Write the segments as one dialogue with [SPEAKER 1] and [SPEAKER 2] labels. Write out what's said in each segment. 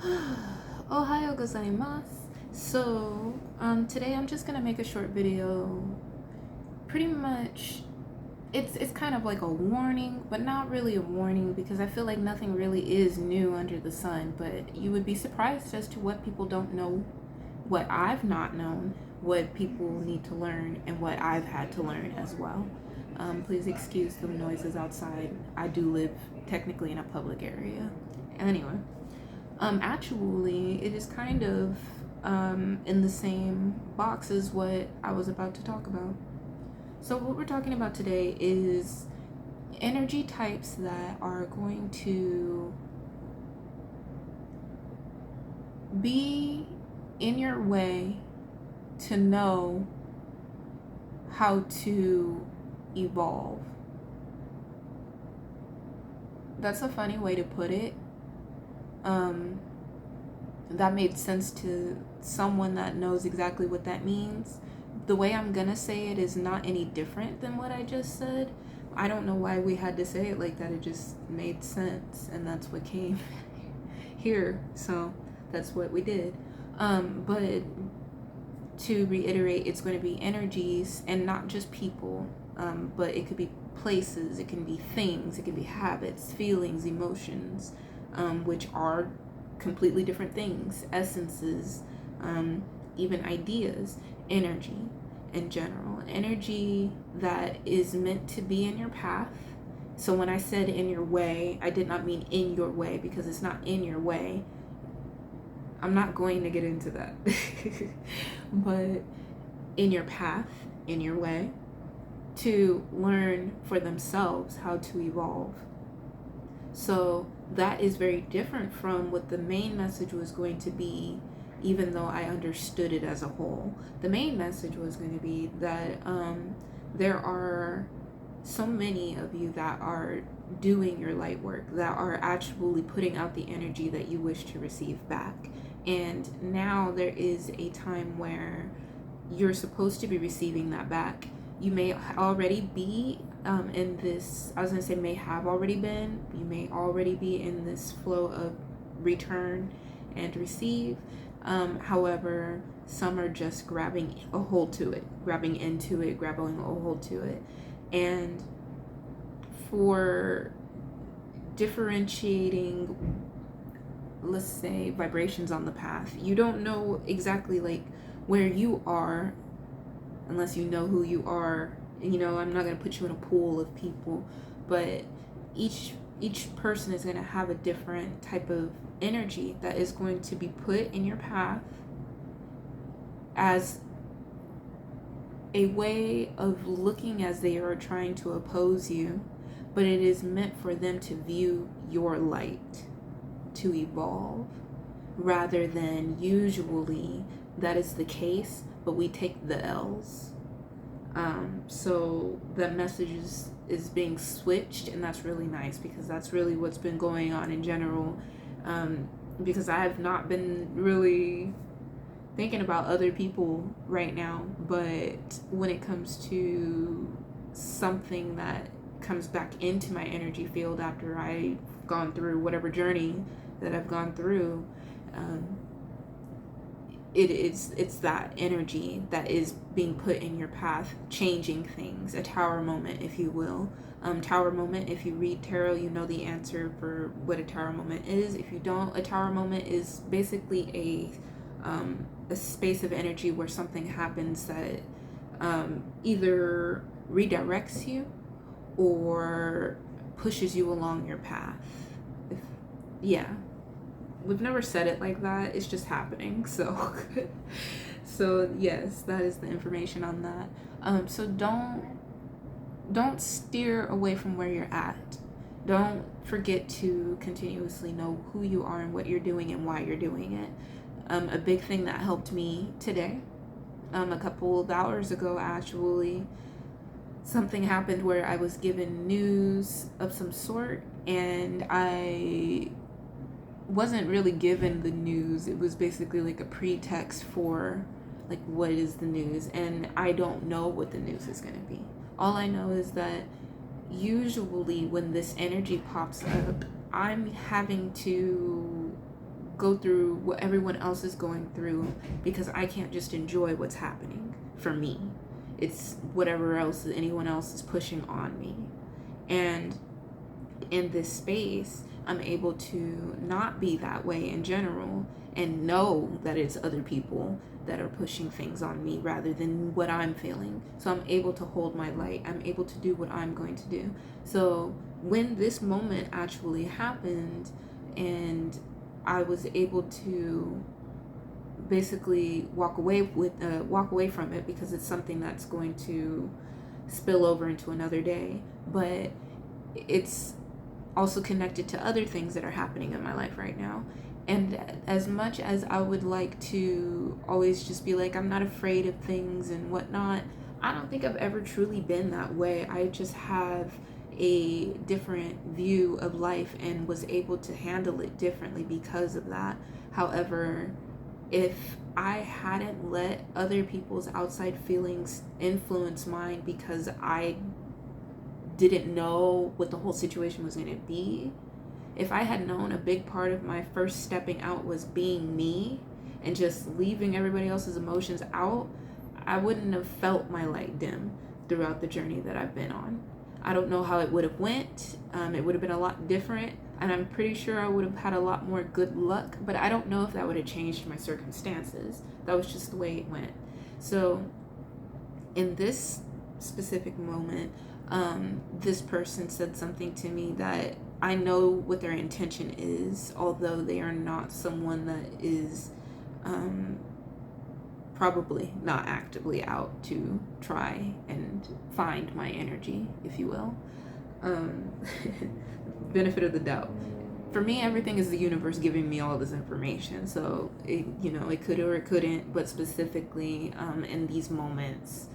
[SPEAKER 1] Ohio gozaimasu. So, today I'm just gonna make a short video. Pretty much, it's kind of like a warning, but not really a warning because I feel like nothing really is new under the sun. But you would be surprised as to what people don't know, what I've not known, what people need to learn, and what I've had to learn as well. Please excuse the noises outside. I do live technically in a public area. Anyway. Actually, it is kind of in the same box as what I was about to talk about. So, what we're talking about today is energy types that are going to be in your way to know how to evolve. That's a funny way to put it. That made sense to someone that knows exactly what that means. The way I'm gonna say it is not any different than what I just said. I don't know why we had to say it like that. It just made sense, and that's what came here. So that's what we did. But to reiterate, it's going to be energies and not just people, but it could be places, it can be things, it can be habits, feelings, emotions, which are completely different things, essences, even ideas, energy in general. Energy that is meant to be in your path. So when I said in your way, I did not mean in your way because it's not in your way. I'm not going to get into that. But in your path, in your way, to learn for themselves how to evolve. So that is very different from what the main message was going to be, even though I understood it as a whole. The main message was going to be that there are so many of you that are doing your light work, that are actually putting out the energy that you wish to receive back. And now there is a time where you're supposed to be receiving that back. You may already be in this, I was going to say may have already been, you may already be in this flow of return and receive. However, some are just grabbing a hold to it, grabbing into it, grabbing a hold to it. And for differentiating, let's say, vibrations on the path, you don't know exactly like where you are unless you know who you are. You know, I'm not going to put you in a pool of people, but each person is going to have a different type of energy that is going to be put in your path as a way of looking as they are trying to oppose you, but it is meant for them to view your light, to evolve, rather than usually that is the case, but we take the L's. So that message is being switched, and that's really nice because that's really what's been going on in general. Because I have not been really thinking about other people right now, but when it comes to something that comes back into my energy field after I've gone through whatever journey that I've gone through, it's that energy that is being put in your path, changing things, a tower moment, if you will. Tower moment, if you read tarot, you know the answer for what a tower moment is. If you don't, a tower moment is basically a space of energy where something happens that either redirects you or pushes you along your path. Yeah, we've never said it like that, it's just happening. So so yes, that is the information on that. So don't steer away from where you're at. Don't forget to continuously know who you are and what you're doing and why you're doing it. A big thing that helped me today, a couple of hours ago actually, something happened where I was given news of some sort, and I wasn't really given the news. It was basically like a pretext for like what is the news, and I don't know what the news is going to be. All I know is that usually when this energy pops up, I'm having to go through what everyone else is going through, because I can't just enjoy what's happening for me. It's whatever else anyone else is pushing on me. And in this space, I'm able to not be that way in general and know that it's other people that are pushing things on me rather than what I'm feeling. So I'm able to hold my light. I'm able to do what I'm going to do. So when this moment actually happened and I was able to basically walk away from it, because it's something that's going to spill over into another day, but it's also connected to other things that are happening in my life right now. And as much as I would like to always just be like, I'm not afraid of things and whatnot, I don't think I've ever truly been that way. I just have a different view of life and was able to handle it differently because of that. However, if I hadn't let other people's outside feelings influence mine because I didn't know what the whole situation was going to be, if I had known a big part of my first stepping out was being me and just leaving everybody else's emotions out, I wouldn't have felt my light dim throughout the journey that I've been on. I don't know how it would have went. It would have been a lot different, and I'm pretty sure I would have had a lot more good luck, but I don't know if that would have changed my circumstances. That was just the way it went. So in this specific moment, this person said something to me that I know what their intention is, although they are not someone that is probably not actively out to try and find my energy, if you will. Benefit of the doubt. For me, everything is the universe giving me all this information. So, it could or it couldn't, but specifically in these moments,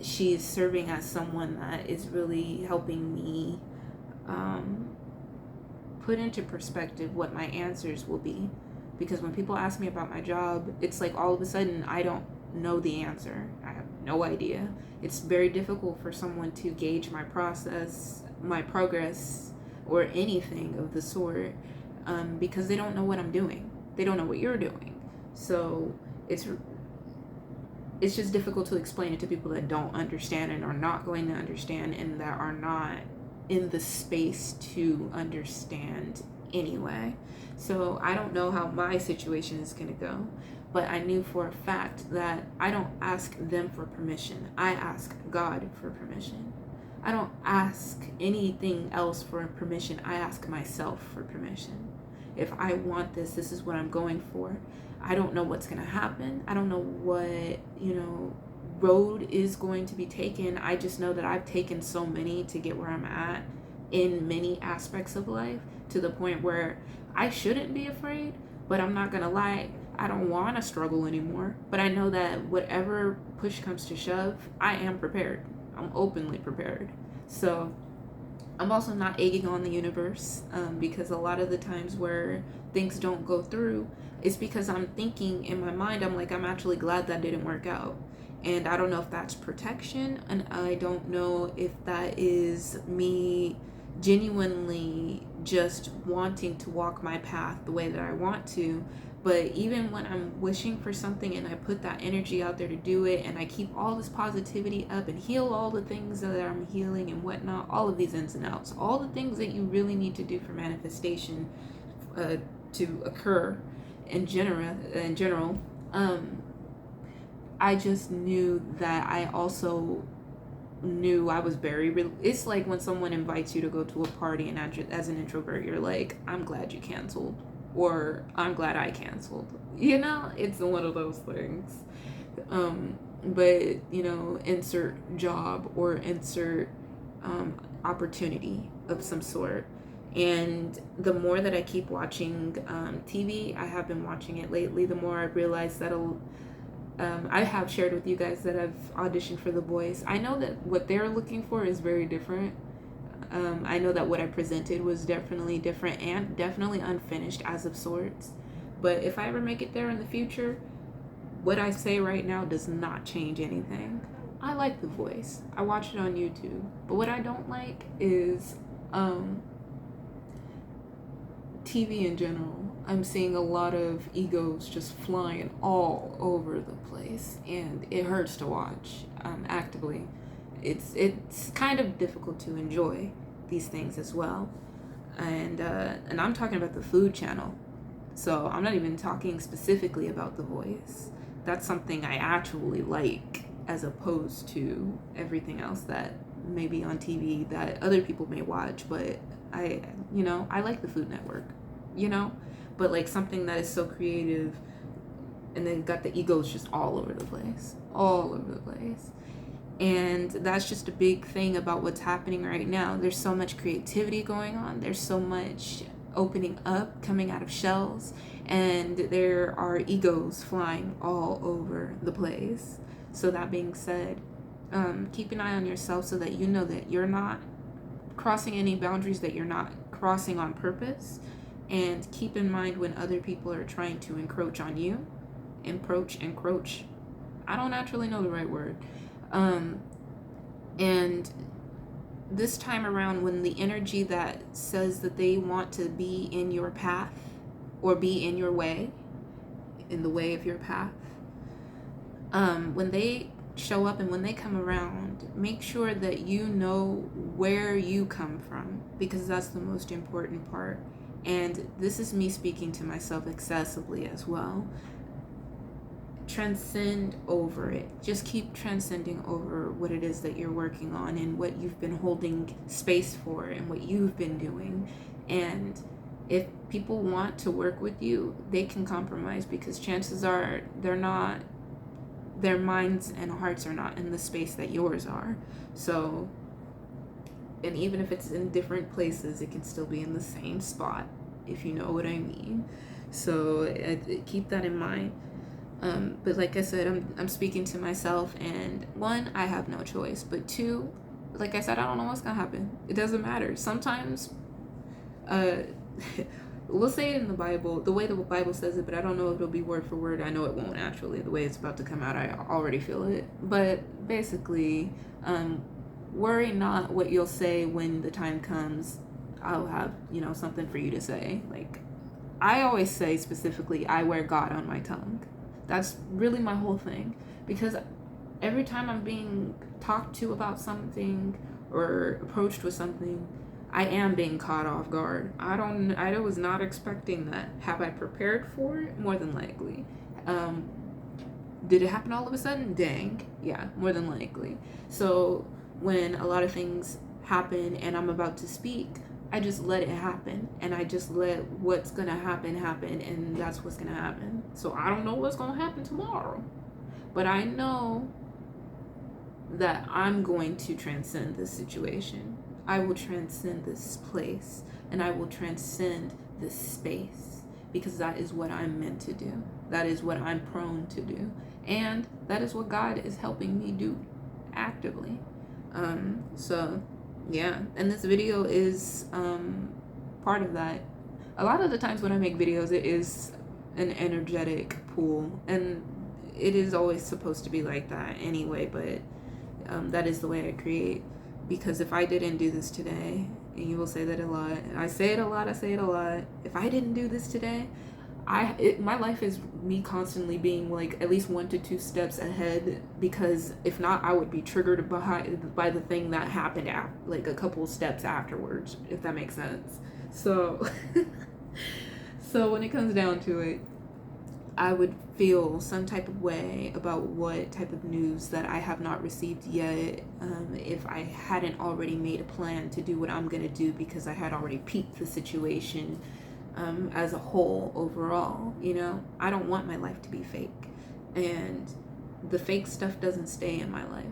[SPEAKER 1] she is serving as someone that is really helping me put into perspective what my answers will be. Because when people ask me about my job, it's like all of a sudden I don't know the answer. I have no idea. It's very difficult for someone to gauge my process, my progress, or anything of the sort, because they don't know what I'm doing. They don't know what you're doing. So it's just difficult to explain it to people that don't understand and are not going to understand and that are not in the space to understand anyway. So I don't know how my situation is going to go, but I knew for a fact that I don't ask them for permission. I ask God for permission. I don't ask anything else for permission. I ask myself for permission. If I want this, this is what I'm going for. I don't know what's going to happen. I don't know what, road is going to be taken. I just know that I've taken so many to get where I'm at in many aspects of life, to the point where I shouldn't be afraid, but I'm not going to lie, I don't want to struggle anymore. But I know that whatever push comes to shove, I am prepared. I'm openly prepared. So I'm also not egging on the universe, because a lot of the times where things don't go through, it's because I'm thinking in my mind, I'm like, I'm actually glad that didn't work out. And I don't know if that's protection, and I don't know if that is me genuinely just wanting to walk my path the way that I want to. But even when I'm wishing for something and I put that energy out there to do it, and I keep all this positivity up and heal all the things that I'm healing and whatnot, all of these ins and outs, all the things that you really need to do for manifestation to occur in general, I just knew that I also knew I was it's like when someone invites you to go to a party and as an introvert, you're like, I'm glad you canceled, or I'm glad I canceled. It's one of those things. But, insert job or insert opportunity of some sort. And the more that I keep watching TV, I have been watching it lately, the more I realize that I have shared with you guys that I've auditioned for The Voice. I know that what they're looking for is very different. I know that what I presented was definitely different and definitely unfinished as of sorts. But if I ever make it there in the future, what I say right now does not change anything. I like The Voice. I watch it on YouTube. But what I don't like is TV in general. I'm seeing a lot of egos just flying all over the place, and it hurts to watch actively. It's kind of difficult to enjoy these things as well, and I'm talking about the Food Channel, so I'm not even talking specifically about The Voice. That's something I actually like, as opposed to everything else that may be on TV that other people may watch. But I like the Food Network, you know, but like something that is so creative, and then got the egos just all over the place, all over the place. And that's just a big thing about what's happening right now. There's so much creativity going on. There's so much opening up, coming out of shells, and there are egos flying all over the place. So that being said, keep an eye on yourself so that you know that you're not crossing any boundaries, that you're not crossing on purpose. And keep in mind when other people are trying to encroach on you. Encroach. I don't actually know the right word. And this time around, when the energy that says that they want to be in your path or be in your way, in the way of your path, when they show up and when they come around, make sure that you know where you come from, because that's the most important part. And this is me speaking to myself excessively as well. Transcend over it. Just keep transcending over what it is that you're working on and what you've been holding space for and what you've been doing. And if people want to work with you, they can compromise, because chances are their minds and hearts are not in the space that yours are. So, and even if it's in different places, it can still be in the same spot, if you know what I mean. So keep that in mind. But like I said, I'm speaking to myself, and one, I have no choice, but two, like I said, I don't know what's gonna happen. It doesn't matter. Sometimes, we'll say it in the Bible, the way the Bible says it, but I don't know if it'll be word for word. I know it won't actually. The way it's about to come out, I already feel it. But basically, worry not what you'll say when the time comes. I'll have, something for you to say. Like, I always say specifically, I wear God on my tongue. That's really my whole thing, because every time I'm being talked to about something or approached with something, I am being caught off guard. I was not expecting that. Have I prepared for it? More than likely. Did it happen all of a sudden? Dang. Yeah, more than likely. So when a lot of things happen and I'm about to speak, I just let it happen, and I just let what's gonna happen, and that's what's gonna happen. So I don't know what's gonna happen tomorrow, but I know that I'm going to transcend this situation. I will transcend this place, and I will transcend this space, because that is what I'm meant to do. That is what I'm prone to do, and that is what God is helping me do actively. So yeah, and this video is part of that. A lot of the times when I make videos, it is an energetic pool, and it is always supposed to be like that anyway, but that is the way I create. Because if I didn't do this today, and you will say that a lot, and I say it a lot, if I didn't do this today, my life is me constantly being like at least 1 to 2 steps ahead, because if not, I would be triggered by the thing that happened like a couple steps afterwards, if that makes sense. So so when it comes down to it, I would feel some type of way about what type of news that I have not received yet, if I hadn't already made a plan to do what I'm gonna do, because I had already peeped the situation as a whole overall. I don't want my life to be fake, and the fake stuff doesn't stay in my life.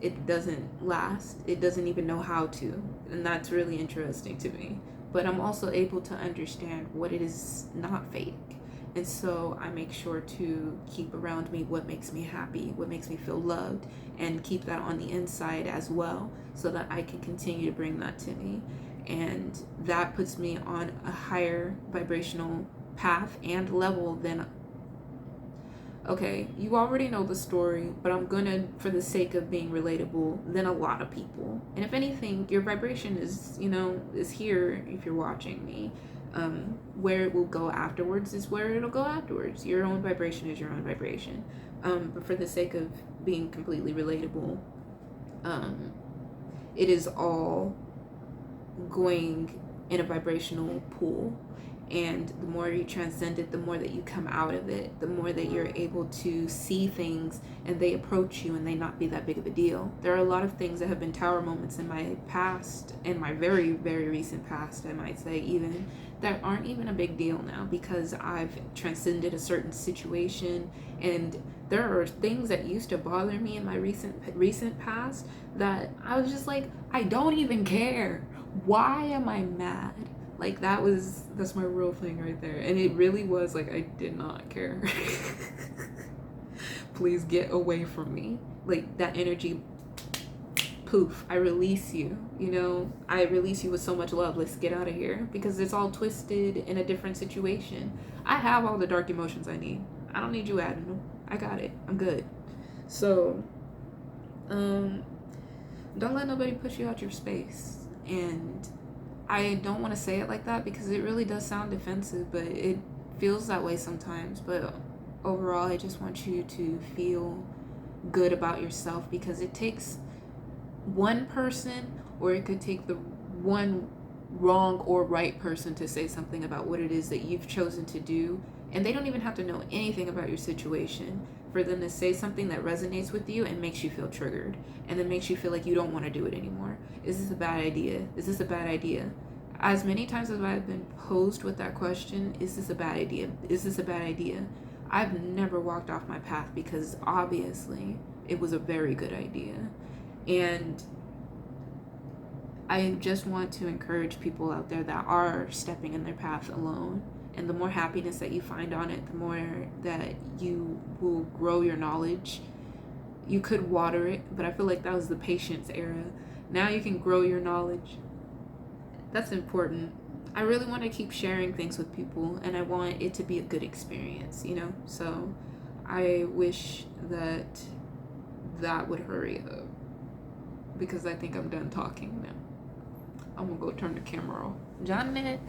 [SPEAKER 1] It doesn't last. It doesn't even know how to, and that's really interesting to me. But I'm also able to understand what it is not fake, and so I make sure to keep around me what makes me happy, what makes me feel loved, and keep that on the inside as well, so that I can continue to bring that to me. And that puts me on a higher vibrational path and level than, okay, you already know the story, but I'm gonna, for the sake of being relatable, than a lot of people. And if anything, your vibration is here if you're watching me. Where it will go afterwards is where it'll go afterwards. Your own vibration is your own vibration. But for the sake of being completely relatable, it is all going in a vibrational pool. And the more you transcend it, the more that you come out of it, the more that you're able to see things and they approach you and they not be that big of a deal. There are a lot of things that have been tower moments in my past, in my very, very recent past, I might say even, that aren't even a big deal now because I've transcended a certain situation. And there are things that used to bother me in my recent past that I was just like, I don't even care. Why am I mad? Like that's my real thing right there. And it really was like I did not care. Please get away from me. Like that energy, poof, I release you. You know, I release you with so much love. Let's get out of here because it's all twisted in a different situation. I have all the dark emotions I need. I don't need you adding them. I got it. I'm good. So, don't let nobody push you out your space. And I don't want to say it like that because it really does sound defensive, but it feels that way sometimes. But overall, I just want you to feel good about yourself because it takes one person, or it could take the one wrong or right person to say something about what it is that you've chosen to do. And they don't even have to know anything about your situation for them to say something that resonates with you and makes you feel triggered and then makes you feel like you don't want to do it anymore. Is this a bad idea? Is this a bad idea? As many times as I've been posed with that question, is this a bad idea? Is this a bad idea? I've never walked off my path because obviously it was a very good idea. And I just want to encourage people out there that are stepping in their path alone. And the more happiness that you find on it, the more that you will grow your knowledge. You could water it, but I feel like that was the patience era. Now you can grow your knowledge. That's important. I really want to keep sharing things with people, and I want it to be a good experience, you know? So I wish that that would hurry up because I think I'm done talking now. I'm gonna go turn the camera off. Janet.